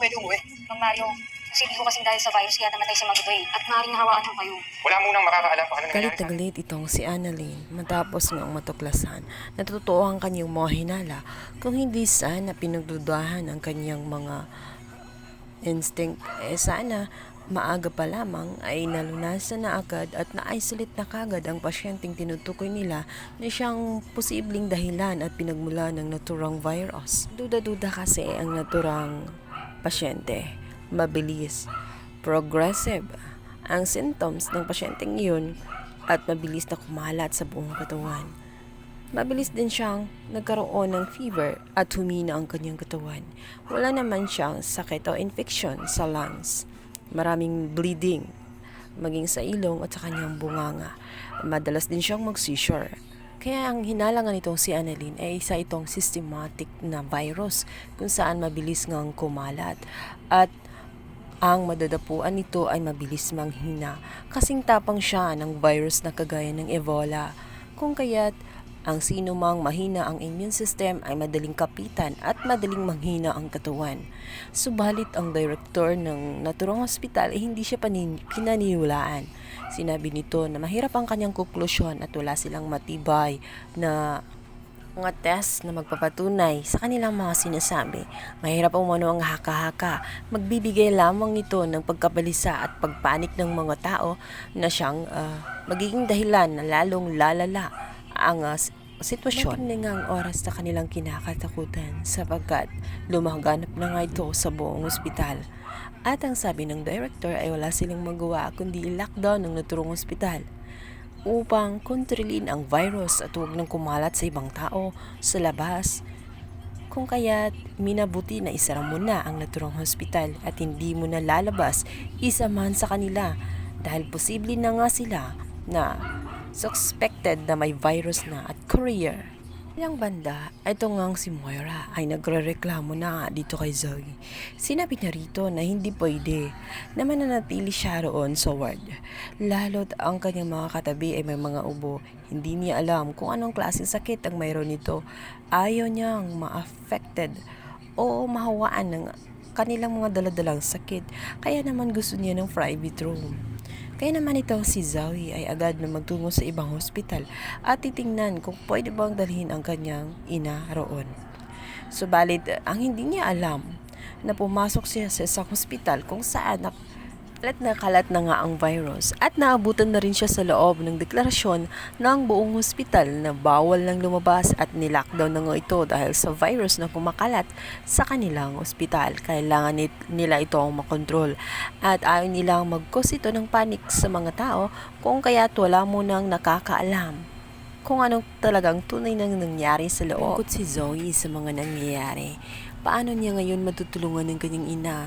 pwede umuwi. Mang Mario, hindi ko kasing dahil sa virus kaya namatay si Magdoy at maaaring nahawaan ho kayo. Wala munang makakaalam kung ano nangyayari Galit na galit itong si Annalyn matapos ngang matuklasan na totoo ang kanyang mga hinala kung hindi sana pinagdudahan ang kanyang mga instinct. Sana maaga pa lamang ay nalunasan na agad at na-isolate na kagad ang pasyenteng tinutukoy nila na siyang posibleng dahilan at pinagmula ng naturang virus. Duda-duda kasi ang naturang pasyente. Mabilis, progressive ang symptoms ng pasyenteng iyon at mabilis na kumalat sa buong katawan. Mabilis din siyang nagkaroon ng fever at humina ang kanyang katawan. Wala naman siyang sakit o infection sa lungs. Maraming bleeding, maging sa ilong at sa kanyang bunganga. Madalas din siyang mag-seizure. Kaya ang hinalangan nitong si Annalyn ay isa itong systematic na virus kung saan mabilis ngang kumalat at ang madadapuan nito ay mabilis manghina. Kasing tapang siya ng virus na kagaya ng Ebola. Kung kaya't ang sino mang mahina ang immune system ay madaling kapitan at madaling manghina ang katawan. Subalit ang director ng naturang hospital ay hindi siya pinaniwalaan. Sinabi nito na mahirap ang kanyang konklusyon at wala silang matibay na mga test na magpapatunay sa kanilang mga sinasabi. Mahirap umano ang haka-haka. Magbibigay lamang ito ng pagkabalisa at pagpanik ng mga tao na siyang magiging dahilan na lalong lalala ang sitwasyon. Mating ang oras sa kanilang kinakatakutan sapagkat lumaganap na nga ito sa buong ospital. At ang sabi ng director ay wala silang magawa kundi lockdown ng naturang ospital upang kontrolin ang virus at huwag nang kumalat sa ibang tao sa labas. Kung kaya't minabuti na isara mo na ang naturang hospital at hindi mo na lalabas isa man sa kanila dahil posible na nga sila na suspected na may virus na at courier. Ilang banda, ito ngang si Moira ay nagre-reklamo na nga dito kay Zoe. Sinabi niya rito na hindi pwede na mananatili siya roon sa ward. Lalo't ang kanyang mga katabi ay may mga ubo. Hindi niya alam kung anong klaseng sakit ang mayroon nito. Ayaw niyang ma-affected o mahawaan ng kanilang mga daladalang sakit. Kaya naman gusto niya ng private room. Kaya naman ito si Zoe ay agad na magtungo sa ibang hospital at titingnan kung pwede bang dalhin ang kanyang ina roon. Subalit ang hindi niya alam na pumasok siya sa isang hospital kung saan kalat na nga ang virus at naabutan na rin siya sa loob ng deklarasyon ng buong hospital na bawal nang lumabas at nilockdown na nga ito dahil sa virus na kumakalat sa kanilang ospital. Kailangan nila ito ang makontrol at ayaw nilang mag-cause ito ng panic sa mga tao kung kaya't wala mo nang nakakaalam kung anong talagang tunay nang nangyari sa loob. Bukod si Zoe sa mga nangyayari, paano niya ngayon matutulungan ng kanyang ina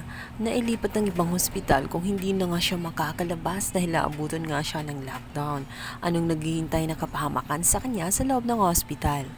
na ilipat ng ibang hospital kung hindi na nga siya makakalabas dahil naabutan nga siya ng lockdown? Anong naghihintay na kapahamakan sa kanya sa loob ng hospital?